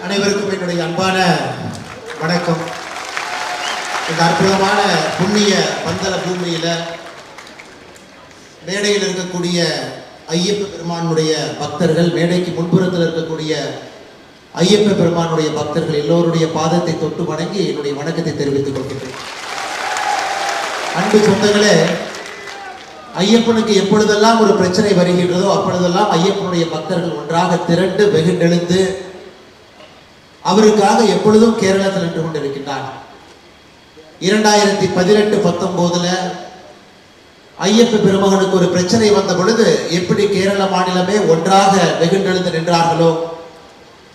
அனைவருக்கும் என்னுடைய அன்பான வணக்கம். இந்த அற்புதமான புண்ணிய பந்தல பூமியில மேடையில் இருக்கக்கூடிய ஐயப்ப பெருமானுடைய பக்தர்கள், மேடைக்கு முன்புறத்தில் இருக்கக்கூடிய ஐயப்ப பெருமானுடைய பக்தர்கள் எல்லோருடைய பாதத்தை தொட்டு வணங்கி என்னுடைய வணக்கத்தை தெரிவித்துக் கொள்கிறேன். அன்பு சொந்தங்களே, ஐயப்பனுக்கு எப்பொழுதெல்லாம் ஒரு பிரச்சனை வருகின்றதோ அப்பொழுதெல்லாம் ஐயப்பனுடைய பக்தர்கள் ஒன்றாக திரண்டு வெகுண்டெழுந்து அவருக்காக எப்பொழுதும் கேரளத்தில் நின்று கொண்டிருக்கின்றார். 2018-19 ஐயப்ப பெருமகனுக்கு ஒரு பிரச்சனை வந்த பொழுது எப்படி கேரள மாநிலமே ஒன்றாக வெகுண்டெழுந்து நின்றார்களோ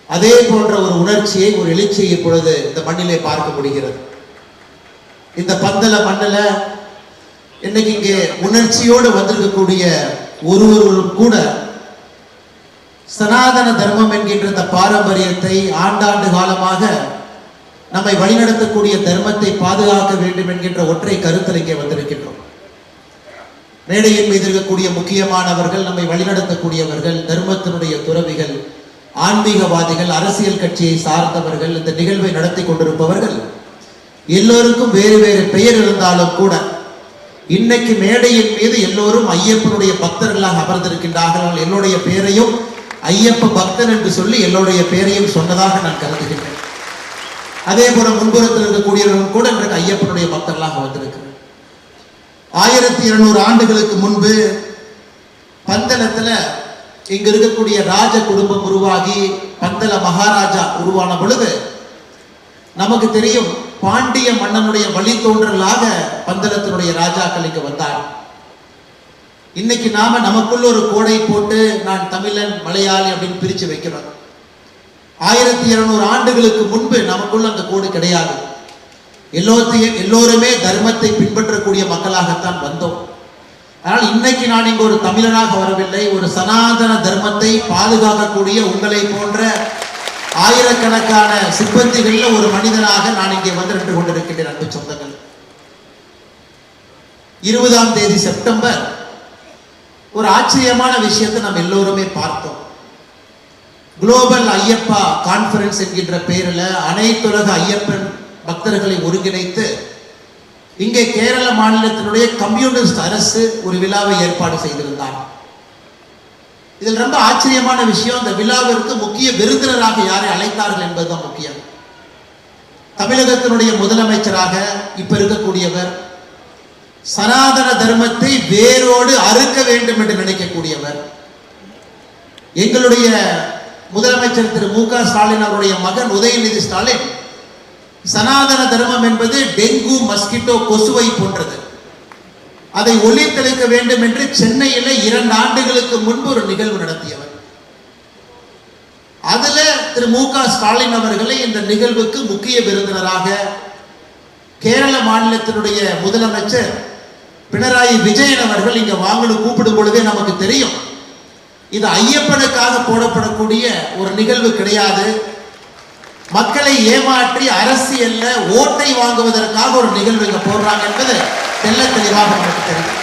அதே போன்ற ஒரு உணர்ச்சியை, ஒரு எழுச்சியை இப்பொழுது இந்த மண்ணிலே பார்க்க முடிகிறது. இந்த பந்தல மண்ணில் இன்னைக்கு இங்கே உணர்ச்சியோடு வந்திருக்கக்கூடிய ஒருவரும் கூட சனாதன தர்மம் என்கின்ற இந்த பாரம்பரியத்தை, ஆண்டாண்டு காலமாக நம்மை வழிநடத்தக்கூடிய தர்மத்தை பாதுகாக்க வேண்டும் என்கின்ற ஒற்றை கருத்தில் இங்கே வந்திருக்கின்றோம். மேடையின் மீது இருக்கக்கூடிய முக்கியமானவர்கள், நம்மை வழிநடத்தக்கூடியவர்கள், தர்மத்தினுடைய துறவிகள், ஆன்மீகவாதிகள், அரசியல் கட்சியை சார்ந்தவர்கள், இந்த நிகழ்வை நடத்தி கொண்டிருப்பவர்கள் எல்லோருக்கும் வேறு வேறு பெயர் இருந்தாலும் கூட இன்னைக்கு மேடையின் மீது எல்லோரும் ஐயப்பனுடைய பக்தர்களாக அமர்ந்திருக்கின்றார்கள். என்னுடைய பெயரையும் ஐயப்ப பக்தன் என்று சொல்லி எல்லோருடைய பெயரையும் சொன்னதாக நான் கருதுகின்றேன். அதே போல முன்புறத்தில் இருக்கக்கூடியவர்கள் கூட இன்றைக்கு ஐயப்பனுடைய பக்தர்களாக வந்திருக்கிறார். 1200 ஆண்டுகளுக்கு முன்பு பந்தலத்துல இங்க இருக்கக்கூடிய ராஜ குடும்பம் உருவாகி பந்தல மகாராஜா உருவான பொழுது நமக்கு தெரியும், பாண்டிய மன்னனுடைய வழித்தோன்றலாக பந்தலத்தினுடைய ராஜாக்கள் இங்க வந்தார். இன்னைக்கு நாம நமக்குள்ள ஒரு கோடை போட்டு நான் தமிழன், மலையாளி அப்படின்னு பிரிச்சு வைக்கிறோம். 1200 ஆண்டுகளுக்கு முன்பு நமக்குள்ள அந்த கோடு கிடையாது. எல்லோருமே தர்மத்தை பின்பற்றக்கூடிய மக்களாகத்தான் வந்தோம். ஆனால் இன்னைக்கு நான் இங்கு ஒரு தமிழனாக வரவில்லை, ஒரு சனாதன தர்மத்தை பாதுகாக்கக்கூடிய உங்களை போன்ற ஆயிரக்கணக்கான சிப்பந்திகள்ல ஒரு மனிதனாக நான் இங்கே வந்து நின்று கொண்டிருக்கின்றேன். அன்பு சொந்தங்கள், 20ஆம் தேதி செப்டம்பர் ஒரு ஆச்சரியமான விஷயத்தை நாம் எல்லோருமே பார்த்தோம். குளோபல் ஐயப்பா கான்ஃபரன்ஸ் என்கின்ற பெயரில் அனைத்துலக ஐயப்பன் பக்தர்களை ஒருங்கிணைத்து இங்கே கேரள மாநிலத்தினுடைய கம்யூனிஸ்ட் அரசு ஒரு விழாவை ஏற்பாடு செய்திருந்தார். இதில் ரொம்ப ஆச்சரியமான விஷயம், இந்த விழாவிற்கு முக்கிய விருந்தினராக யாரை அழைத்தார்கள் என்பதுதான் முக்கியம். தமிழகத்தினுடைய முதலமைச்சராக இப்ப இருக்கக்கூடியவர், சனாதன தர்மத்தை வேரோடு அறுக்க வேண்டும் என்று நினைக்கக்கூடியவர், எங்களுடைய முதலமைச்சர் திரு மு க ஸ்டாலின் அவருடைய மகன் உதயநிதி ஸ்டாலின் சனாதன தர்மம் என்பது டெங்கு, மஸ்கிட்டோ, கொசுவை போன்றது, அதை ஒழித்தளிக்க வேண்டும் என்று சென்னையில 2 ஆண்டுகளுக்கு முன்பு ஒரு நிகழ்வு நடத்தியவர். அதுல திரு மு க ஸ்டாலின் அவர்களை இந்த நிகழ்வுக்கு முக்கிய விருந்தினராக கேரள மாநிலத்தினுடைய முதலமைச்சர் பினராயி விஜயன் அவர்கள் இங்க வாங்கன்னு கூப்பிடும் பொழுதே நமக்கு தெரியும், இது ஐயப்பனுக்காக போடப்படக்கூடிய ஒரு நிகழ்வு கிடையாது, மக்களை ஏமாற்றி அரசியல்ல ஓட்டை வாங்குவதற்காக ஒரு நிகழ்வு இங்க போடுறாங்க என்பது தெல்ல தெளிவாக நமக்கு தெரியும்.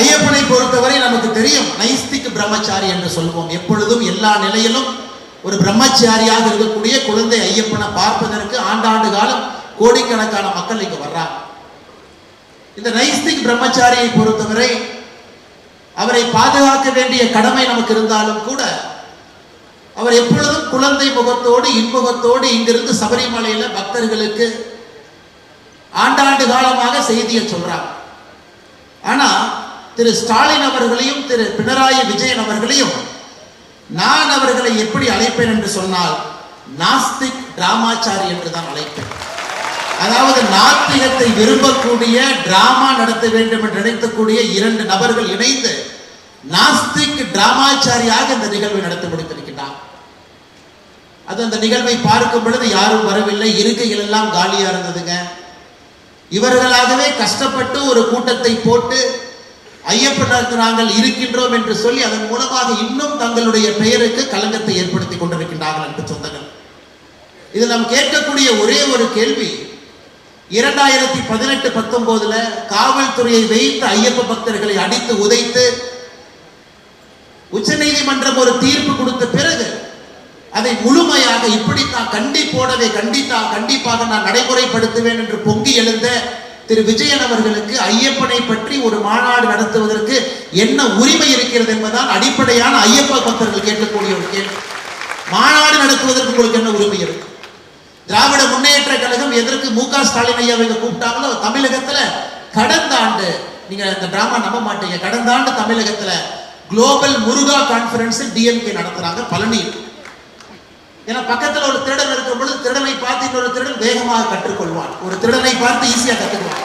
ஐயப்பனை பொறுத்தவரை நமக்கு தெரியும், நைஸ்திக் பிரம்மச்சாரி என்று சொல்வோம். எப்பொழுதும் எல்லா நிலையிலும் ஒரு பிரம்மச்சாரியாக இருக்கக்கூடிய குழந்தை ஐயப்பனை பார்ப்பதற்கு ஆண்டாண்டு காலம் கோடிக்கணக்கான மக்கள் இங்க வர்றாங்க. இந்த நைஸ்திக் பிரம்மச்சாரியை பொறுத்தவரை அவரை பாதுகாக்க வேண்டிய கடமை நமக்கு இருந்தாலும் கூட அவர் எப்பொழுதும் குழந்தை முகத்தோடு, இன்முகத்தோடு இங்கிருந்து சபரிமலையில பக்தர்களுக்கு ஆண்டாண்டு காலமாக செய்தியை சொல்றாங்க. ஆனா திரு ஸ்டாலின் அவர்களையும் திரு பினராயி விஜயன் அவர்களையும் நான் அவர்களை எப்படி அழைப்பேன் என்று சொன்னால், நாஸ்திக் டிராமாச்சாரி என்று தான் அழைப்பேன். அதாவது நாத்திகத்தை விரும்பக்கூடிய, டிராமா நடத்த வேண்டும் என்று நினைக்கக்கூடிய 2 நபர்கள் இணைந்து நாஸ்திக் டிராமாச்சாரியாக இந்த நிகழ்வை நடத்தி முடித்திருக்கிறார். அது அந்த நிகழ்வை பார்க்கும் பொழுது யாரும் வரவில்லை, இருக்கைகள் எல்லாம் காலியா இருந்ததுங்க. இவர்களாகவே கஷ்டப்பட்டு ஒரு கூட்டத்தை போட்டு ஐயப்பனுக்கு நாங்கள் இருக்கின்றோம் என்று சொல்லி அதன் மூலமாக இன்னும் தங்களுடைய பெயருக்கு களங்கத்தை ஏற்படுத்தி கொண்டிருக்கின்றார்கள். என்று சொந்தங்கள், இது நாம் கேட்கக்கூடிய ஒரே ஒரு கேள்வி, 2018-19 காவல்துறையை வைத்து ஐயப்ப பக்தர்களை அடித்து உதைத்து உச்ச நீதிமன்றம் ஒரு தீர்ப்பு கொடுத்த பிறகு அதை முழுமையாக இப்படித்தான் கண்டிப்போடவே கண்டிப்பாக நான் நடைமுறைப்படுத்துவேன் என்று பொங்கி எழுந்த திரு விஜயன் அவர்களுக்கு ஐயப்பனை பற்றி ஒரு மாநாடு நடத்துவதற்கு என்ன உரிமை இருக்கிறது என்பதுதான் அடிப்படையான ஐயப்ப பக்தர்கள் கேட்கக்கூடிய ஒரு கேள்வி. மாநாடு நடத்துவதற்கு உங்களுக்கு என்ன உரிமை இருக்கு? திராவிட முன்னேற்ற கழகம் எதற்கு மு.க. ஸ்டாலின் ஐயாவை கூப்பிட்டாங்களோ, தமிழகத்துல கடந்த ஆண்டு, நீங்க இந்த டிராமா நம்ப மாட்டீங்க, கடந்த ஆண்டு தமிழகத்துல குளோபல் முருகா கான்ஃபரன்ஸ் டிஎம்கே நடத்துறாங்க பழனியில். ஏன்னா பக்கத்துல ஒரு திருடன் இருக்கும் பொழுது திருடனை பார்த்து இன்னொரு திருடன் வேகமாக கற்றுக்கொள்வான், ஒரு திருடனை பார்த்து ஈஸியா கற்றுக்குவான்.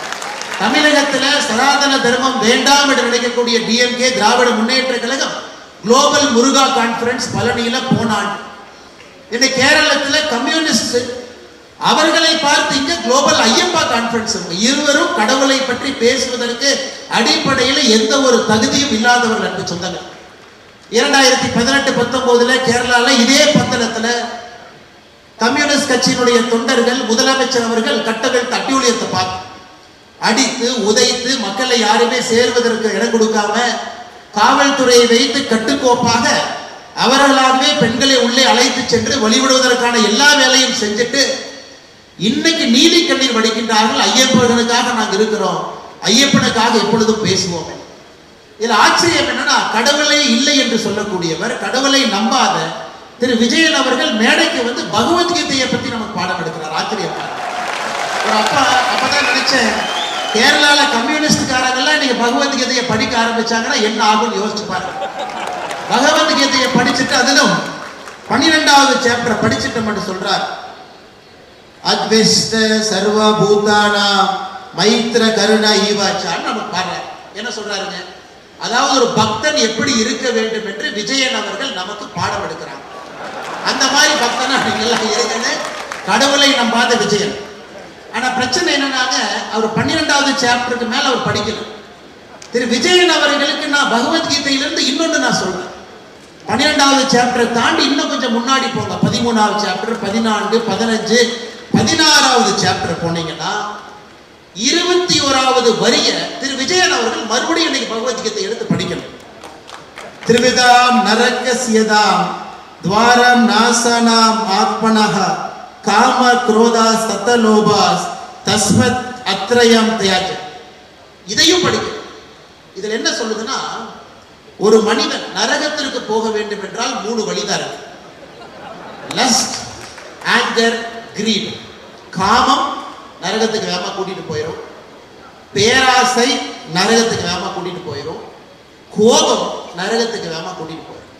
தமிழகத்துல சனாதன தர்மம் வேண்டாம் என்று நினைக்கக்கூடிய டிஎம்கே திராவிட முன்னேற்ற கழகம் குளோபல் முருகா கான்ஃபரன்ஸ் பழனியில போனான். இன்னைக்கு கேரளத்துல கம்யூனிஸ்ட் அவர்களை பார்த்து இங்க குளோபல் ஐயப்பா கான்ஃபரன்ஸ். இருவரும் கடவுளை பற்றி பேசுவதற்கு அடிப்படையில் எந்த ஒரு தகுதியும் இல்லாதவர்கள் என்று சொன்னாங்க. 2018-19 கேரளால இதே பந்தளத்துல கம்யூனிஸ்ட் கட்சியினுடைய தொண்டர்கள் முதலமைச்சர் அவர்கள் கட்டவிழ்த்த அட்டூழியத்தை பார்த்து அடித்து உதைத்து மக்களை யாருமே சேர்வதற்கு இடம் கொடுக்காம காவல்துறையை வைத்து கட்டுக்கோப்பாக அவர்களாகவே பெண்களை உள்ளே அழைத்து சென்று வழிபடுவதற்கான எல்லா வேலையும் செஞ்சுட்டு இன்னைக்கு நீலி கண்ணீர் வடிக்கின்றார்கள். ஐயப்பனுக்காக நாங்கள் இருக்கிறோம், ஐயப்பனுக்காக எப்பொழுதும் பேசுவோம். இதுல ஆச்சரியம் என்னன்னா, கடவுளை இல்லை என்று சொல்லக்கூடியவர், கடவுளை நம்பாத திரு விஜயன் அவர்கள் மேடைக்கு வந்து பகவத்கீதையை பத்தி நமக்கு பாடம் எடுக்கிறார். ஆச்சரியம். ஒரு அப்பதான் நினைச்சேன், கேரளால கம்யூனிஸ்ட்காரங்கெல்லாம் நீங்க பகவத்கீதையை படிக்க ஆரம்பிச்சாங்கன்னா என்ன ஆகும்னு யோசிச்சு பாருங்க. பகவத்கீதையை படிச்சுட்டு அதிலும் 12வது சாப்டர் படிச்சுட்டோம்னு சொல்றார். அத்விஷ்ட சர்வ பூதானா மைத்ர கருணா ஈவாச்சான்னு நம்ம பாடுறாரு. என்ன சொல்றாருங்க? அதாவது ஒரு பக்தன் எப்படி இருக்க வேண்டும் என்று விஜயன் அவர்கள் நமக்கு பாடம் எடுக்கிறாங்க. அந்த மாதிரி பக்தனா நீங்க எல்லாம் இருங்க, கடவுளை நம்பாத விஜயன். ஆனா பிரச்சனை என்னன்னாங்க, அவர் 12வது சாப்டருக்கு மேல அவர் படிக்கல. திரு விஜயன் அவர்களுக்கு நான் பகவத்கீதையிலிருந்து இன்னொன்று நான் சொல்றேன். 12வது சாப்டரை தாண்டி இன்னும் கொஞ்சம் முன்னாடி போங்க, 13வது சாப்டர், 14, 15, 16வது சாப்டர் போனீங்கன்னா 21வது வரிய திரு விஜயன் அவர்கள் மறுபடியும் இன்னைக்கு பகவத்கீதை எடுத்து படிக்கணும். திரிவிதாம் நரகஸ்யதாம் துவாரம் நாசனாம் ஆத்மனஹ காம குரோதா சதலோபாஸ் தஸ்மத் அத்ரயம் தயாஜ. இதையும் படிக்கணும். இதுல என்ன சொல்லுதுன்னா, ஒரு மனிதன் நரகத்திற்கு போக வேண்டும் என்றால் 3 வழிதான் இருக்கு. Lust, anger, greed. காமம் நரகத்துக்கு வேகமா கூட்டிட்டு போயிடும், பேராசை நரகத்துக்கு வேகமா கூட்டிட்டு போயிடும், கோபம் நரகத்துக்கு வேகமா கூட்டிட்டு போயிடும்.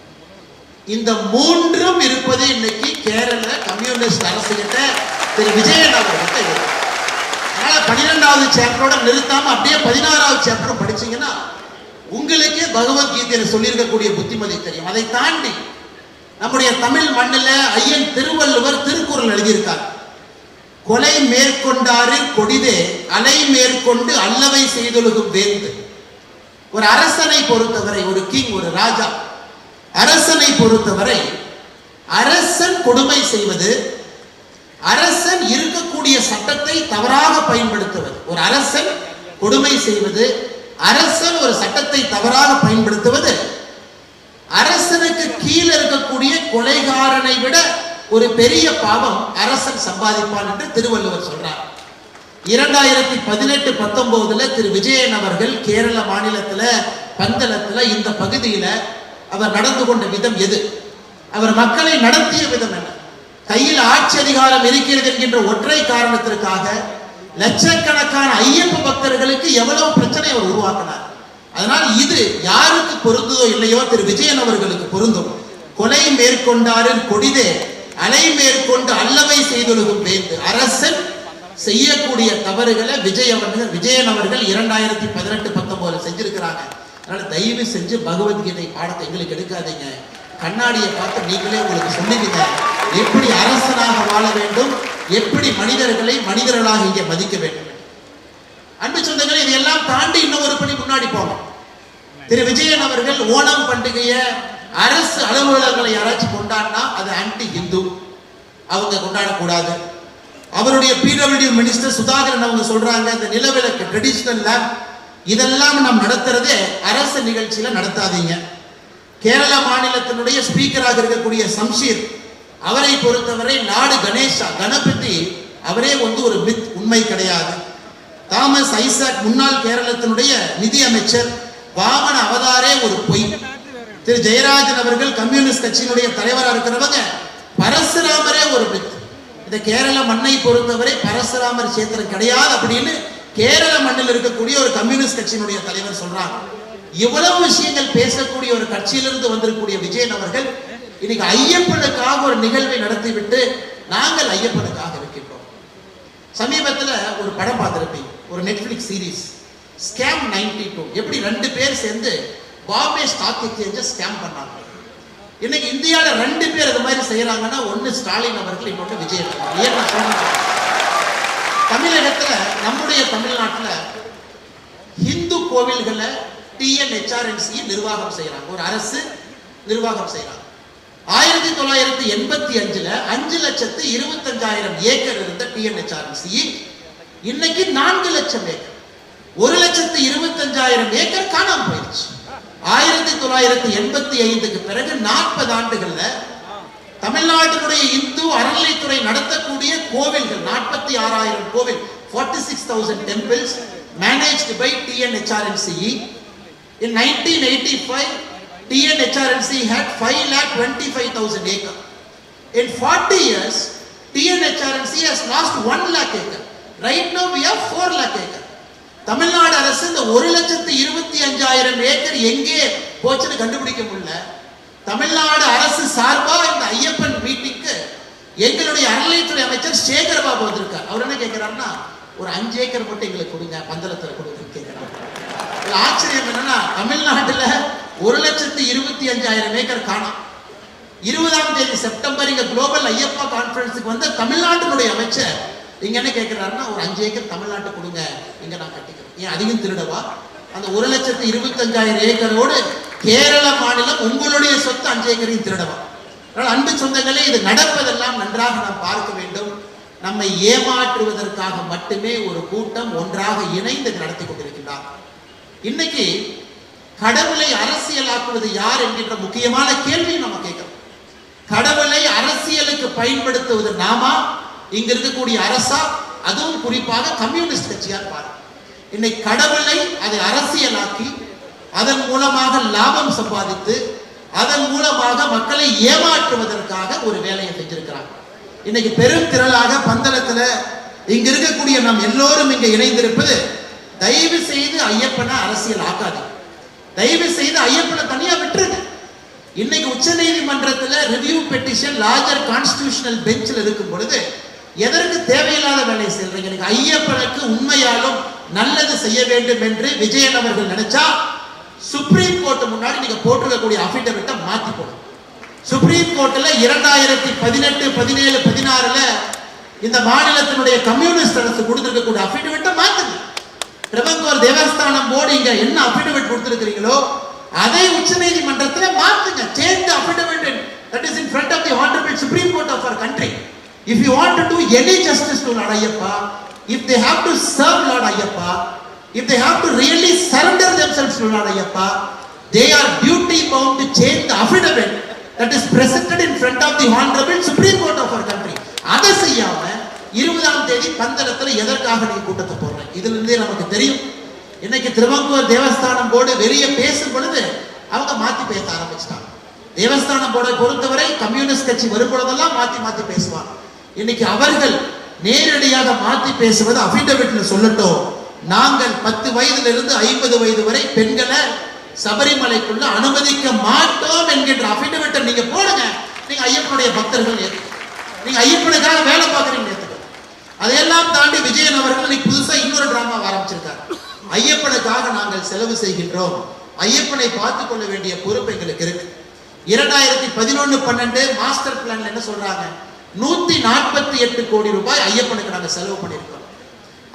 இந்த 3ம் இருப்பது இன்னைக்கு கேரள கம்யூனிஸ்ட் அரசு கிட்ட திரு விஜயன் அவர்கிட்ட இருக்கு. அதனால 12வது சாப்டரோட நிறுத்தாம அப்படியே 16வது சாப்டர் படிச்சீங்கன்னா உங்களுக்கே பகவத்கீதையில சொல்லியிருக்கக்கூடிய புத்திமதி தெரியும். அதை தாண்டி நம்முடைய தமிழ் மண்ணில் ஐயன் திருவள்ளுவர் திருக்குறள் எழுதியிருக்கார். கொலை மேற்கொண்டாரு கொடிதே அலை மேற்கொண்டு அல்லவை செய்தொழுகும் வேந்து. ஒரு அரசனை பொறுத்தவரை, ஒரு கிங், ஒரு ராஜா, அரசனை பொறுத்தவரை அரசன் கொடுமை செய்வது, அரசன் இருக்கக்கூடிய சட்டத்தை தவறாக பயன்படுத்துவது, ஒரு அரசன் கொடுமை செய்வது, அரசன் ஒரு சட்டத்தை தவறாக பயன்படுத்துவது அரசனுக்கு கீழே இருக்கக்கூடிய கொலைகாரனை விட ஒரு பெரிய பாவம் அரசன் சம்பாதிப்பான் என்று திருவள்ளுவர் சொல்றார். 2018-19 திரு விஜயன் அவர்கள் கேரள மாநிலத்துல பந்தளத்துல இந்த பகுதியில அவர் நடந்து கொண்ட விதம் எது, அவர் மக்களை நடத்திய விதம் என்ன, கையில் ஆட்சி அதிகாரம் இருக்கிறது என்கின்ற ஒற்றை காரணத்திற்காக லட்சக்கணக்கான ஐயப்ப பக்தர்களுக்கு எவ்வளவு பிரச்சனை அவர் உருவாக்கினார். அதனால் இது யாருக்கு பொருந்ததோ இல்லையோ திரு விஜயன் அவர்களுக்கு பொருந்தும். கொலை மேற்கொண்டாரு கொடிதே அலை மேற்கொண்டு அல்லவை செய்தொழுகும் வேந்து. அரசன் செய்யக்கூடிய தவறுகளை விஜயன் அவர்கள் 2018-19 செஞ்சிருக்கிறாங்க. அதனால தயவு செஞ்சு பகவத்கீதை பாடத்தை எங்களுக்கு எடுக்காதீங்க. கண்ணாடியை பார்த்து நீங்களே உங்களுக்கு சொல்லிடுங்க எப்படி அரசனாக வாழ வேண்டும், எப்படி மனிதர்களை மனிதர்களாக இங்கே மதிக்க வேண்டும். அன்பு சொந்தங்களே, இதையெல்லாம் தாண்டி இன்னும் ஒரு படி முன்னாடி போவோம். திரு விஜயன் அவர்கள் ஓணம் பண்டிகையை அரசு அலுவலகங்களை யாராச்சும் கொண்டாடினா அது ஆன்டி ஹிந்து, அவங்க கொண்டாடக்கூடாது. அவருடைய பிடபிள்யூ மினிஸ்டர் சுதாகரன் அவங்க சொல்றாங்க, இந்த நிலவிலக்கு ட்ரெடிஷனல் லேப் இதெல்லாம் நாம் நடத்துறதே அரசு நிகழ்ச்சியில நடத்தாதீங்க. கேரள மாநிலத்தினுடைய ஸ்பீக்கராக இருக்கக்கூடிய சம்ஷீர் அவரை பொறுத்தவரை லார்டு கணேசா கணபதி அவரே ஒரு மித், உண்மை கிடையாது. தாமஸ் ஐசக் முன்னாள் கேரளத்தினுடைய நிதி அமைச்சர், வாமன அவதாரே ஒரு பொய். திரு ஜெயராஜன் அவர்கள் கம்யூனிஸ்ட் கட்சியினுடைய தலைவராக இருக்கிறவங்க பரசுராமரே ஒரு மித். இந்த கேரள மண்ணை பொறுத்தவரை பரசுராமர் சேத்திரம் கிடையாது அப்படின்னு கேரள மண்ணில் இருக்கக்கூடிய ஒரு கம்யூனிஸ்ட் கட்சியினுடைய தலைவர் சொல்றாங்க. இவ்வளவு விஷயங்கள் பேசக்கூடிய ஒரு கட்சியிலிருந்து வந்திருக்கக்கூடிய விஜயன் அவர்கள் இன்னைக்கு ஐயப்பனுக்காக ஒரு நிகழ்வை நடத்திவிட்டு நாங்கள் ஐயப்பனுக்காக இருக்கின்றோம். சமீபத்தில் ஒரு படம் பார்த்திருப்பீங்க, ஒரு நெட்ஃபிளிக்ஸ் சீரீஸ் ஸ்கேம் 92. எப்படி 2 பேர் சேர்ந்து பாம்பே ஸ்டாக் எக்ஸ்சேஞ்சை ஸ்கேம் பண்ணாங்க. இன்னைக்கு இந்தியாவில் 2 பேர் அது மாதிரி செய்யறாங்கன்னா, ஒன்னு ஸ்டாலின் அவர்கள், இன்னொன்று விஜயன் அவர்கள். ஏன் நான் சொல்றேன், தமிழகத்தில் நம்முடைய தமிழ்நாட்டில் இந்து கோவில்களை TNHRNC நிர்வாகம் செய்யறாங்க, ஒரு அரசு நிர்வாகம் செய்யறாங்க. 1985 5,25,000 ஏக்கர் இருந்த TNHRNC இன்னைக்கு 4 லட்சம் ஏக்கர், 1,25,000 ஏக்கர் காணாம போயிடுச்சு. 1985க்கு பிறகு 40 ஆண்டுகள்ல தமிழ்நாட்டினுடைய இந்து அறநிலைத்துறை நடத்தக்கூடிய கோவில்கள் 46,000 கோவில், 46,000 temples managed by TNHRNC. In 1985 TNHRNC had 5,25,000 acres. In 40 years TNHRNC has lost 1 lakh acre. Right now we have 4 lakh acre. Tamil Nadu அரசு இந்த 1,25,000 ஏக்கர் எங்கே போச்சுன்னு கண்டுபிடிக்க முடியல. தமிழ்நாடு அரசு சார்பா இந்த ஐயப்பன் மீட்டிங்க்கு எங்களுடைய அறநிலைத்துறை அமைச்சர் சேகர் பாபு வந்திருக்கார். அவர் என்ன கேட்கிறாருன்னா, ஒரு 5 ஏக்கர் மட்டும் எங்களுக்கு கொடுங்க, பந்தளத்தில் கொடுங்க கேட்கிறார். ஆச்சரியம் என்னன்னா, தமிழ்நாட்டில் 1,25,000 ஏக்கர் காணோம். 20ஆம் தேதி செப்டம்பர் இங்க குளோபல் ஐயப்பா கான்ஃபரன்ஸுக்கு வந்த தமிழ்நாட்டினுடைய அமைச்சர் இங்க என்ன கேட்கிறாருன்னா, ஒரு 5 ஏக்கர் தமிழ்நாட்டு கொடுங்க, இங்க நான் கட்டிக்கிறேன். ஏன் அதிகம் திருடவா? அந்த 1,25,000 ஏக்கரோடு கேரள மாநிலம் உங்களுடைய சொத்து 5 ஏக்கரையும் திருடவா? அதனால் அன்பு சொந்தங்களே, இது நடப்பதெல்லாம் நன்றாக நாம் பார்க்க வேண்டும். நம்மை ஏமாற்றுவதற்காக மட்டுமே ஒரு கூட்டம் ஒன்றாக இணைந்து நடத்தி கொண்டிருக்கிறார். இன்னைக்கு கடவுளை அரசியலாக்குவது யார் என்கின்ற முக்கியமான கேள்வி நம்ம கேட்கிறோம். கடவுளை அரசியலுக்கு பயன்படுத்துவது நாமா, இங்க இருக்கக்கூடிய அரசா, அதுவும் குறிப்பாக கம்யூனிஸ்ட் கட்சியார் பாரு. இன்னைக்கு கடவுளை அதை அரசியலாக்கி அதன் மூலமாக லாபம் சம்பாதித்து அதன் மூலமாக மக்களை ஏமாற்றுவதற்காக ஒரு வேலையை செஞ்சிருக்கிறாங்க. இன்னைக்கு பெரும் திரளாக பந்தளத்துல இங்க இருக்கக்கூடிய நாம் எல்லோரும் இங்க இணைந்திருப்பது, தயவு செய்து ஐயப்பனை அரசியல் ஆக்காது, தயவு செய்து ஐயப்பனை தனியா விட்டுருங்க. இன்னைக்கு உச்ச நீதிமன்றத்தில் ரிவ்யூ பெட்டிஷன் லார்ஜர் கான்ஸ்டிடியூஷனல் பெஞ்சில் இருக்கும் பொழுது எதற்கு தேவையில்லாத வேலையை செய்யறீங்க? இன்னைக்கு ஐயப்பனுக்கு உண்மையாலும் நல்லது செய்ய வேண்டும் என்று விஜயன் அவர்கள் நினைச்சா சுப்ரீம் கோர்ட் முன்னாடி நீங்க போட்டிருக்கக்கூடிய அபிடவிட்டை மாத்தி போடும். சுப்ரீம் கோர்ட்ல 2018, 17, 16 இந்த மாநிலத்தினுடைய கம்யூனிஸ்ட் அரசு கொடுத்திருக்கக்கூடிய அபிடவிட்டை மாத்துங்க. திருவங்கூர் தேவஸ்தானம் போர்டு இங்க என்ன அபிடவிட் கொடுத்திருக்கிறீங்களோ அதை உச்ச நீதிமன்றத்தில் மாத்துங்க. Change the affidavit that is in front of the honorable Supreme Court of our country. If you want to do any justice to Lord Ayyappa, if they have to serve Lord Ayyappa, if they have to really surrender themselves to Lord Ayyappa, they are duty bound to change the affidavit that is presented in front of the honorable Supreme Court of our country. அதை செய்யாம 20ஆம் தேதி பந்தளத்தில் எதற்காக நீ கூட்டத்தை போடுறேன்? இதுல இருந்தே நமக்கு தெரியும். இன்னைக்கு திருவங்கூர் தேவஸ்தானம் போர்டு வெளியே பேசும் பொழுது அவங்க மாத்தி பேச ஆரம்பிச்சிட்டாங்க. தேவஸ்தானம் போர்டை பொறுத்தவரை கம்யூனிஸ்ட் கட்சி வரும் பொழுதெல்லாம் மாத்தி மாத்தி பேசுவாங்க. இன்னைக்கு அவர்கள் நேரடியாக மாத்தி பேசுவது அபிடவிட்ல சொல்லட்டும், நாங்கள் 10 வயதிலிருந்து 50 வயது வரை பெண்களை சபரிமலைக்குள்ள அனுமதிக்க மாட்டோம் என்கின்ற அபிடவிட்டை நீங்க போடுங்க. நீங்க ஐயப்பனுடைய பக்தர்கள், நீங்க ஐயப்பனுக்காக வேலை பார்க்குறீங்க. அதையெல்லாம் தாண்டி விஜயன் அவர்கள் இன்னைக்கு புதுசா இன்னொரு டிராமா ஆரம்பிச்சிருக்காரு. ஐயப்பனுக்காக நாங்கள் செலவு செய்கின்றோம், ஐயப்பனை பார்த்துக் கொள்ள வேண்டிய பொறுப்பு எங்களுக்கு இருக்கு. 2011-12 மாஸ்டர் பிளான்ல என்ன சொல்றாங்க? 148 கோடி ரூபாய் ஐயப்பனுக்கு நாங்க செலவு பண்ணியிருக்கோம்.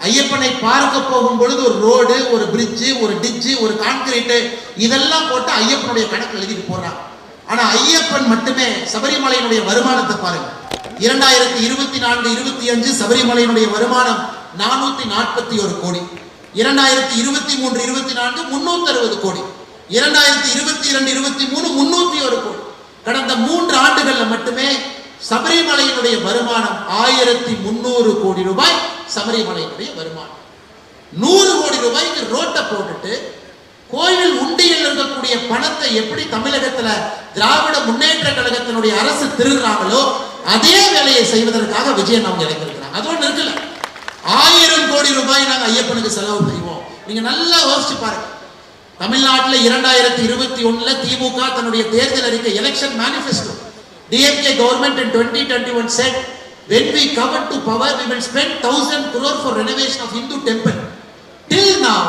ஐயப்பனை பார்க்க போகும் பொழுது ஒரு ரோடு, ஒரு பிரிட்ஜ், ஒரு டிட்ஜ், ஒரு கான்கிரீட் இதெல்லாம் போட்டு ஐயப்பனுடைய கணக்கு எழுதிட்டு போறாங்க. ஆனா ஐயப்பன் மட்டுமே சபரிமலையினுடைய வருமானத்தை பாருங்க. 2024-25 சபரிமலையினுடைய வருமானம் 441 கோடி, 2023-24 360 கோடி, 2022-23 301 கோடி. கடந்த 3 ஆண்டுகள்ல மட்டுமே சபரிமலையினுடைய வருமானம் 1300 கோடி ரூபாய். சபரிமலையினுடைய வருமானம் 100 கோடி ரூபாய்க்கு ரோட்டை போட்டுட்டு கோயில் உண்டியில் இருக்கக்கூடிய பணத்தை எப்படி தமிழகத்துல திராவிட முன்னேற்ற கழகத்தினுடைய அரசு திருடுறாங்களோ அதே வேலையை செய்வதற்காக விஜயன் அவங்க இறங்கிருக்கிறாங்க. அது ஒண்ணு இருக்குல்ல, 1000 கோடி ரூபாய் நாங்க ஐயப்பனுக்கு செலவு செய்வோம். நீங்க நல்லா யோசிச்சு பாருங்க. தமிழ்நாட்டில் 2021 திமுக தன்னுடைய தேர்தல் அறிக்கை election manifesto, DMK government in 2021 said when we come to power we will spend 1000 crore for renovation of Hindu temple. Till now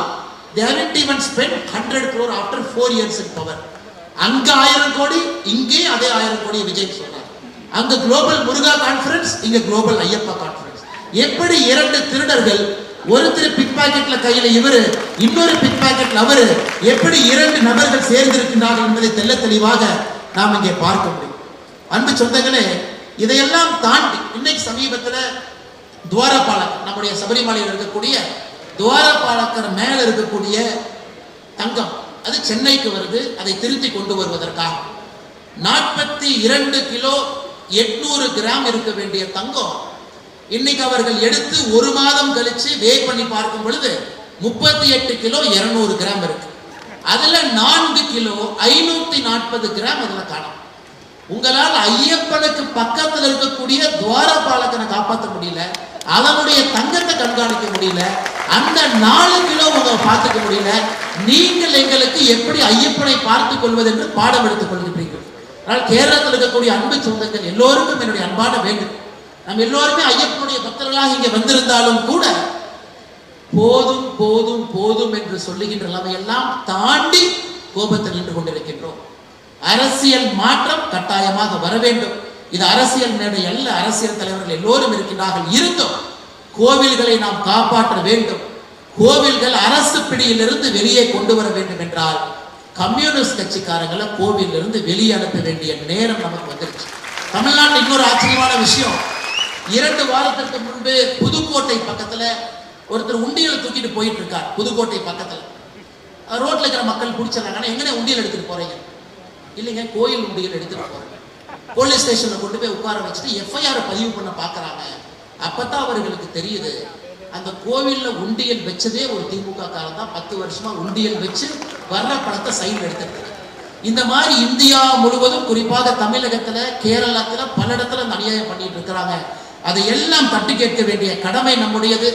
they haven't even spent 100 crore after 4 years in power. அங்க 1000 கோடி, இங்கே அதே 1000 கோடி விஜய் சொன்னார். அங்க global முருகா conference, இங்க global Ayyappa conference. எப்படி இரண்டு திருடர்கள், ஒருத்தர் பிக் பாக்கெட்ல கையில இவரு, இன்னொரு பிக் பாக்கெட்ல அவரு, எப்படி இரண்டு நபர்கள் சேர்ந்திருக்கின்றார்கள் என்பதை தெல்ல தெளிவாக நாம் இங்கே பார்க்க முடியும். அன்பு சொந்தங்களே, இதையெல்லாம் தாண்டி இன்னைக்கு சமீபத்தில் துவாரபாலகர், நம்முடைய சபரிமலையில் இருக்கக்கூடிய துவாரபாலகர் மேல இருக்கக்கூடிய தங்கம் அது சென்னைக்கு வருது. அதை திருத்தி கொண்டு வருவதற்காக 42 கிலோ 800 கிராம் இருக்க வேண்டிய தங்கம் இன்னைக்கு அவர்கள் எடுத்து ஒரு மாதம் கழிச்சு வே பண்ணி பார்க்கும் பொழுது 38 கிலோ 200 கிராம் இருக்கு. அதுல 4 கிலோ 540 கிராம் அதுல காணும். உங்களால் ஐயப்பனுக்கு பக்கத்தில் இருக்கக்கூடிய துவாரபாலகனை காப்பாற்ற முடியல, அதனுடைய தங்கத்தை கண்காணிக்க முடியல, அந்த 4 கிலோ உங்க பார்த்துக்க முடியல. நீங்கள் எங்களுக்கு எப்படி ஐயப்பனை பார்த்துக் கொள்வது என்று பாடம் எடுத்துக் கொள்கிறீர்கள். ஆனால் கேரளத்தில் இருக்கக்கூடிய அன்பு சொந்தங்கள் எல்லோருக்கும் என்னுடைய அன்பான வேண்டும். நம்ம எல்லோருமே ஐயப்பனுடைய பக்தர்களாக இங்கே வந்திருந்தாலும் கூட போதும் போதும் போதும் என்று சொல்லுகின்ற நிலைமையெல்லாம் தாண்டி கோபத்தில் நின்று கொண்டிருக்கின்றோம். அரசியல் மாற்றம் கட்டாயமாக வர வேண்டும். இது அரசியல் மேடை அல்ல, அரசியல் தலைவர்கள் எல்லோரும் இருக்கின்றார்கள். இருந்தும் கோவில்களை நாம் காப்பாற்ற வேண்டும். கோவில்கள் அரசு பிடியிலிருந்து வெளியே கொண்டு வர வேண்டும் என்றால் கம்யூனிஸ்ட் கட்சிக்காரங்களை கோவிலிருந்து வெளியே அனுப்ப வேண்டிய நேரம் நமக்கு வந்துருச்சு. தமிழ்நாட்டில் இன்னொரு ஆச்சரியமான விஷயம், 2 வாரத்திற்கு முன்பு புதுக்கோட்டை பக்கத்துல ஒருத்தர் உண்டியல் தூக்கிட்டு போயிட்டு இருக்கார். புதுக்கோட்டை பக்கத்துல ரோட்ல இருக்கிற மக்கள் பிடிச்சாங்கன்னா, எங்கனே உண்டியல் எடுத்துட்டு போறீங்க? இல்லைங்க, கோயில் உண்டியல் எடுத்துட்டு போறேன். போலீஸ் ஸ்டேஷன்ல கொண்டு போய் உட்கார வச்சுட்டு FIR பதிவு பண்ண பாக்குறாங்க. அப்பதான் அவர்களுக்கு தெரியுது, அந்த கோவில்ல உண்டியல் வச்சதே ஒரு திமுக காலம் தான். 10 வருஷமா உண்டியல் வச்சு வர்ற பணத்தை சைன் எடுத்துருக்கு. இந்த மாதிரி இந்தியா முழுவதும், குறிப்பாக தமிழகத்துல, கேரளத்துல பல இடத்துல அநியாயம் பண்ணிட்டு இருக்கிறாங்க. அதை எல்லாம் தட்டி கேட்க வேண்டிய கடமை நம்முடையது.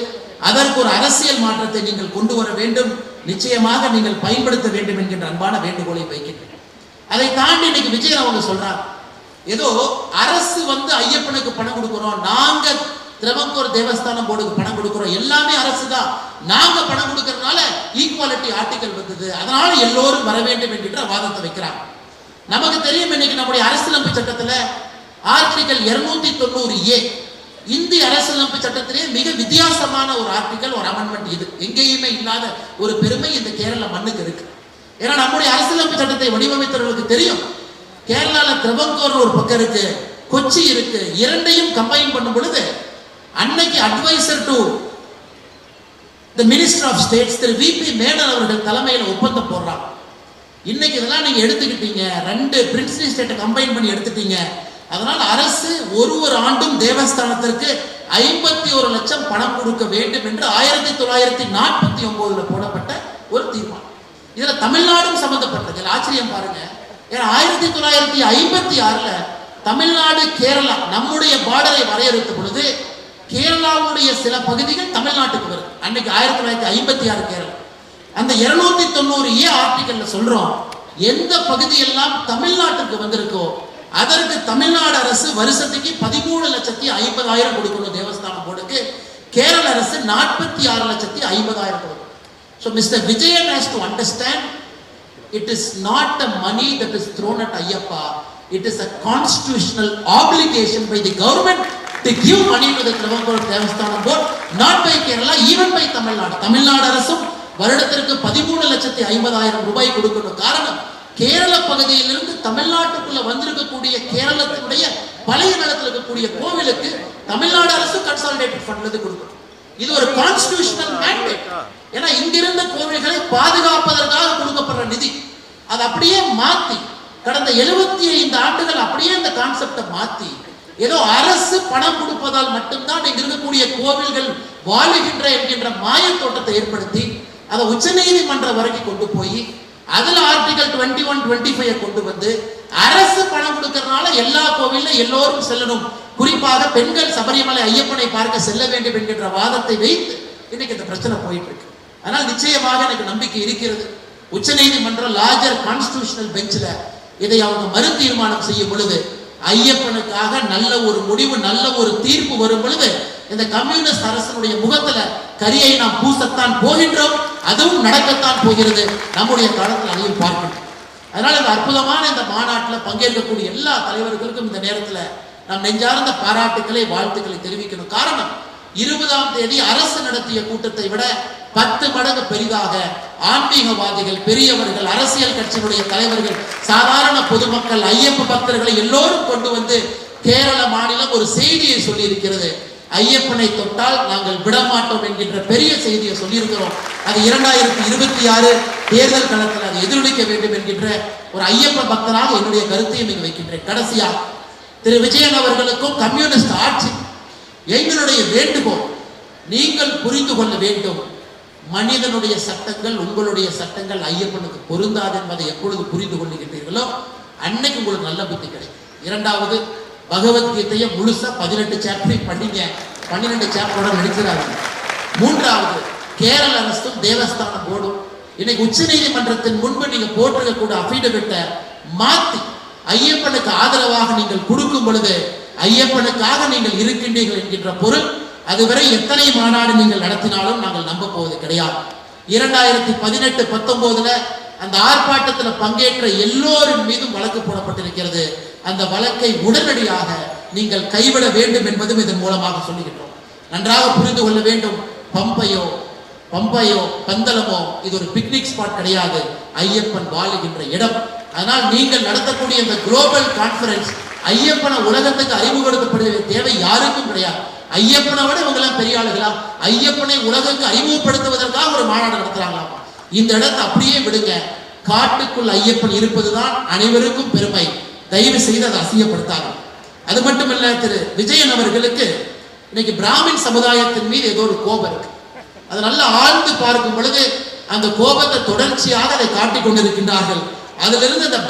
அதற்கு ஒரு அரசியல் மாற்றத்தை நீங்கள் கொண்டு வர வேண்டும். நிச்சயமாக நீங்கள் பயன்படுத்த வேண்டும் என்கின்ற அன்பான வேண்டுகோளை வைக்கின்றேன். அதை தாண்டி இன்னைக்கு விஜய் அவங்க சொல்றாங்க, ஏதோ அரசு ஐயப்பனுக்கு பணம் கொடுக்கிறோம், நாங்க திரவங்கூர் தேவஸ்தானம் போர்டுக்கு பணம் கொடுக்கிறோம், எல்லாமே அரசு தான், நாங்க பணம் கொடுக்கறதுனால ஈக்குவாலிட்டி ஆர்டிகல் வந்தது, அதனால எல்லோரும் வர வேண்டும் என்கின்ற வாதத்தை வைக்கிறாங்க. நமக்கு தெரியும், இன்னைக்கு நம்முடைய அரசியலமைப்பு சட்டத்துல ஆர்டிகல் 290A, இந்திய அரசியலமைப்பு சட்டத்திலேயே மிக வித்தியாசமான ஒரு ஆர்டிகல், ஒரு அமெண்ட்மெண்ட். இது எங்கேயுமே இல்லாத ஒரு பெருமை இந்த கேரள மண்ணுக்கு இருக்கு. ஏன்னா நம்முடைய அரசியலமைப்பு சட்டத்தை வடிவமைத்தவர்களுக்கு தெரியும், கேரளால திரவங்கூர் ஒரு பக்கம் இருக்கு, கொச்சி இருக்கு, இரண்டையும் கம்பைன் பண்ணும் பொழுது அன்னைக்கு adviser to the minister of states Thiru VP Menon அவர்கள் தலைமையில் ஒப்பந்தம் போடுறாங்க. இன்னைக்கு இதெல்லாம் நீங்க எடுத்துக்கிட்டீங்க, 2 பிரின்சிபல் ஸ்டேட்டை கம்பைன் பண்ணி எடுத்துட்டீங்க. அதனால் அரசு ஒரு ஆண்டும் தேவஸ்தானத்திற்கு 51 லட்சம் பணம் கொடுக்க வேண்டும் என்று 1949 போடப்பட்ட ஒரு தீர்மானம். இதுல தமிழ்நாடும் சம்பந்தப்பட்டது. ஆச்சரியம் பாருங்க, ஏன்னா 1956 தமிழ்நாடு கேரளா நம்முடைய பார்டரை வரையறுத்த பொழுது கேரளாவுடைய சில பகுதிகள் தமிழ்நாட்டுக்கு வருது. அன்னைக்கு 1956 கேரளா. அந்த 290A ஆர்டிகல்ல சொல்றோம், எந்த பகுதியெல்லாம் தமிழ்நாட்டுக்கு வந்திருக்கோ அதற்கு தமிழ்நாடு அரசு வருஷத்துக்கு 13,50,000 கொடுக்கணும் தேவஸ்தானம் போர்டுக்கு. கேரள அரசு 46,50,000 கொடுக்கணும். So Mr. Vijayan has to understand, it is not the money that is thrown at Ayyappa, it is a constitutional obligation by the government to give money to the Travancore Devasthanam Board, not by Kerala, even by Tamil Nadu. Tamil Nadu அரசும் வருடத்திற்கு 13,50,000 ரூபாய் கொடுக்கணும். காரணம், கேரள பகுதியிலிருந்து தமிழ்நாட்டுக்குள்ள வந்திருக்கக்கூடிய கேரளத்தினுடைய பழைய நிலத்தில் இருக்கக்கூடிய கோவிலுக்கு தமிழ்நாடு அரசு கன்சாலிடேட்டட் ஃபண்ட்ல கொடுக்கணும். இது ஒரு கான்ஸ்டிடியூஷனல் மேண்டேட். ஏன்னா இங்கிருந்த கோவில்களை பாதுகாப்பதற்காக கொடுக்கப்படுற நிதி, அதை அப்படியே மாத்தி கடந்த 75 ஆண்டுகள் அப்படியே இந்த கான்செப்டை மாத்தி ஏதோ அரசு பணம் கொடுப்பதால் மட்டும்தான் இங்க இருக்கக்கூடிய கோவில்கள் வாழுகின்ற என்கின்ற மாயத்தோட்டத்தை ஏற்படுத்தி அதை உச்சநீதிமன்றம் வரைக்கும் கொண்டு போய் அதுல ஆர்டிகல் 21-25 கொண்டு வந்து அரசு பணம் கொடுக்கறதுனால எல்லா கோவில்ல எல்லோரும் செல்லணும், குறிப்பாக பெண்கள் சபரிமலை ஐயப்பனை பார்க்க செல்ல வேண்டும் என்கின்ற வாதத்தை வைத்து இன்னைக்கு இந்த பிரச்சனை போயிட்டு இருக்கு. அதனால் நிச்சயமாக எனக்கு நம்பிக்கை இருக்கிறது, உச்சநீதிமன்றம் லார்ஜர் கான்ஸ்டிடியூஷனல் பெஞ்சில் இதை அவங்க மறு தீர்மானம் செய்யும் பொழுது ஐயப்பனுக்காக நல்ல ஒரு முடிவு, நல்ல ஒரு தீர்ப்பு வரும் பொழுது இந்த கம்யூனிஸ்ட் அரசனுடைய முகத்துல கரியை நாம் பூசத்தான் போகின்றோம், அதுவும் நடக்கத்தான் போகிறது. நம்முடைய காலத்தில் அதையும் பார்க்கணும். அதனால இந்த அற்புதமான இந்த மாநாட்டில் பங்கேற்கக்கூடிய எல்லா தலைவர்களுக்கும் இந்த நேரத்தில் நாம் நெஞ்சார்ந்த பாராட்டுக்களை, வாழ்த்துக்களை தெரிவிக்கணும். காரணம், 20ஆம் தேதி அரசு நடத்திய கூட்டத்தை விட 10 மடங்கு பெரிதாக ஆன்மீகவாதிகள், பெரியவர்கள், அரசியல் கட்சியினுடைய தலைவர்கள், சாதாரண பொதுமக்கள், ஐயப்ப பக்தர்களை எல்லோரும் கொண்டு வந்து கேரள மாநிலம் ஒரு செய்தியை சொல்லி இருக்கிறது. ஐயப்பனை தொட்டால் நாங்கள் விடமாட்டோம் என்கின்ற பெரிய செய்தியை சொல்லியிருக்கிறோம். அது 2026 தேர்தல் களத்தில் அதை எதிரொலிக்க வேண்டும் என்கின்ற ஒரு ஐயப்ப பக்தராக என்னுடைய கருத்தையும் இங்கு வைக்கின்றேன். கடைசியா திரு விஜயன் அவர்களுக்கும் கம்யூனிஸ்ட் ஆட்சி எங்களுடைய வேண்டுகோள், நீங்கள் புரிந்து கொள்ள வேண்டும், மனிதனுடைய சட்டங்கள், உங்களுடைய சட்டங்கள் ஐயப்பனுக்கு பொருந்தாது என்பதை எப்பொழுது புரிந்து கொள்ளுகின்றீர்களோ அன்னைக்கு உங்களுக்கு நல்ல புத்தி கிடைக்கும். இரண்டாவது, பகவத்கீதையை முழுசா 18 சாப்டர் படிங்க, 12 சாப்டரோட நடிக்கிறாங்க. மூன்றாவது, கேரள அரசும் தேவஸ்தான போர்டும் இன்னைக்கு உச்ச நீதிமன்றத்தின் முன்பு நீங்க போட்டிருக்கக்கூட அபிடவிட்டை மாத்தி ஐயப்பனுக்கு ஆதரவாக நீங்கள் கொடுக்கும் பொழுது ஐயப்பனுக்காக நீங்கள் இருக்கின்றீர்கள் என்கின்ற பொருள். அதுவரை எத்தனை மாநாடு நீங்கள் நடத்தினாலும் நாங்கள் நம்ப போவது கிடையாது. 2018-19 அந்த ஆர்ப்பாட்டத்தில் பங்கேற்ற எல்லோரின் மீதும் வழக்கு போடப்பட்டிருக்கிறது. அந்த வழக்கை உடனடியாக நீங்கள் கைவிட வேண்டும் என்பதும் இதன் மூலமாக சொல்லுகின்றோம். நன்றாக புரிந்து கொள்ள வேண்டும், பம்பையோ பந்தலமோ இது ஒரு பிக்னிக் ஸ்பாட் கிடையாது, ஐயப்பன் வாழுகின்ற இடம். அதனால் நீங்கள் நடத்தக்கூடிய இந்த குளோபல் கான்ஃபரன்ஸ் ஐயப்பனை உலகத்துக்கு அறிமுகப்படுத்தப்படுகிற தேவை யாருக்கும் கிடையாது. ஐயப்பனை விட இவங்கெல்லாம் பெரிய ஆளுகளா? ஐயப்பனை உலகுக்கு அறிமுகப்படுத்துவதற்காக ஒரு மாநாடு நடத்துறாங்களாமா. இந்த இடத்தை அப்படியே விடுங்க. காட்டுக்குள் ஐயப்பன் இருப்பதுதான் அனைவருக்கும் பெருமை. தயவு செய்து அதை அசிங்கப்படுத்தாங்க. அது மட்டுமல்ல, திரு விஜயன் அவர்களுக்கு இன்னைக்கு பிராமின் சமுதாயத்தின் மீது ஏதோ ஒரு கோபம் இருக்கு. அதை நல்லா ஆழ்ந்து பார்க்கும் பொழுது அந்த கோபத்தை தொடர்ச்சியாக அதை காட்டிக் கொண்டிருக்கின்றார்கள். அதிலிருந்து அந்த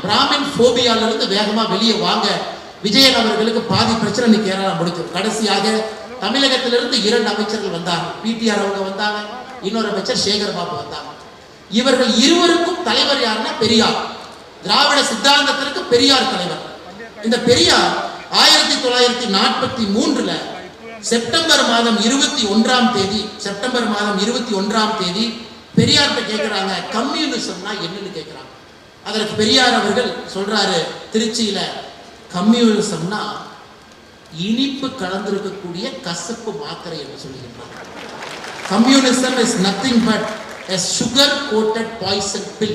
பிராமின் போபியாலிருந்து வேகமா வெளியே வாங்க. விஜயன் அவர்களுக்கு பாதி பிரச்சனை இன்னைக்கு கேரளா முடிச்சு. கடைசியாக தமிழகத்திலிருந்து 2 அமைச்சர்கள் வந்தாங்க. பிடிஆர் அவங்க வந்தாங்க, இன்னொரு அமைச்சர் சேகர் பாபு வந்தாங்க. இவர்கள் இருவருக்கும் தலைவர் யாருன்னா பெரியார். திராவிட சித்தாந்தத்திற்கு பெரியார் தலைவர். இந்த பெரியார் 1943 செப்டம்பர் மாதம் 21ஆம் தேதி பெரியார்கிட்ட கேட்கிறாங்க, கம்யூனிசம்னா என்னன்னு கேட்கிறாங்க. அதற்கு பெரியார் அவர்கள் சொல்றாரு, திருச்சியில கம்யூனிசம்னா இனிப்பு கலந்திருக்கக்கூடிய கசப்பு மாத்திரை என்று சொல்லுகின்றார். Communism is nothing but a sugar coated poison pill.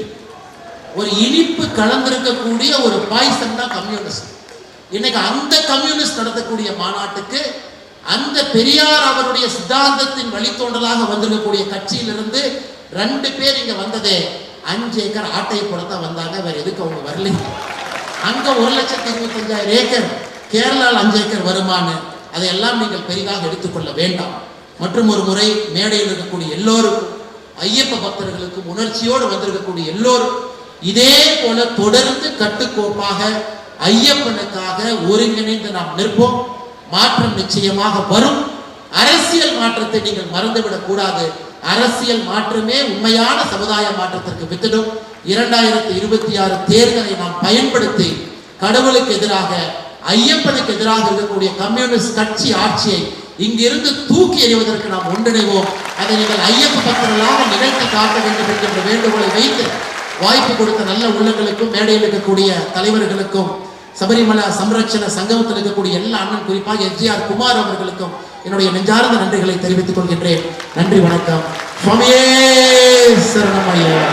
ஒரு இனிப்பு கலந்திருக்கக்கூடிய ஒரு பாய்சன் தான் கம்யூனிஸ்ட். இன்னைக்கு அந்த கம்யூனிஸ்ட் நடத்தக்கூடிய மாநாட்டுக்கு அந்த பெரியார் அவருடைய சித்தாந்தத்தின் வழித்தோன்றலாக வந்திருக்கக்கூடிய கட்சியிலிருந்து 2 பேர் இங்க வந்ததே 5 ஏக்கர் ஆட்டை போடத்தான் வந்தாங்க. வேற எதுக்கு அவங்க வரல? அங்க 1,25,000 ஏக்கர், கேரளாவில் 5 ஏக்கர் வருமானு. அதையெல்லாம் நீங்கள் பெரிதாக எடுத்துக்கொள்ள வேண்டாம். மற்றும் ஒரு முறை மேடையில் இருக்கக்கூடிய எல்லோருக்கும், ஐயப்ப பக்தர்களுக்கும், உணர்ச்சியோடு வந்திருக்கக்கூடிய எல்லோரும் இதே போல தொடர்ந்து கட்டுக்கோப்பாக ஐயப்பனுக்காக ஒருங்கிணைந்து நாம் நிற்போம். மாற்றம் நிச்சயமாக வரும். அரசியல் மாற்றத்தை நீங்கள் மறந்துவிடக் கூடாது. அரசியல் மாற்றமே உண்மையான சமுதாய மாற்றத்திற்கு வித்திடும். 2026 தேர்தலை நாம் பயன்படுத்தி கடவுளுக்கு எதிராக, ஐயப்பனுக்கு எதிராக இருக்கக்கூடிய கம்யூனிஸ்ட் கட்சி ஆட்சியை இங்கிருந்து தூக்கி எறிவதற்கு நாம் ஒன்றிணைவோம். அதை நீங்கள் ஐயப்ப பக்தர்களாக நிகழ்த்தி காட்ட வேண்டும் என்கின்ற வேண்டுகோளை வைத்து வாய்ப்பு கொடுத்த நல்ல உள்ளங்களுக்கும், மேடையில் இருக்கக்கூடிய தலைவர்களுக்கும், சபரிமலை சம்ரட்சண சங்கமத்தில் இருக்கக்கூடிய எல்லா அண்ணன், குறிப்பாக எஸ்ஜிஆர் குமார் அவர்களுக்கும் என்னுடைய நெஞ்சார்ந்த நன்றிகளை தெரிவித்துக் கொள்கின்றேன். நன்றி, வணக்கம். சுவாமியே சரணம் ஐயா.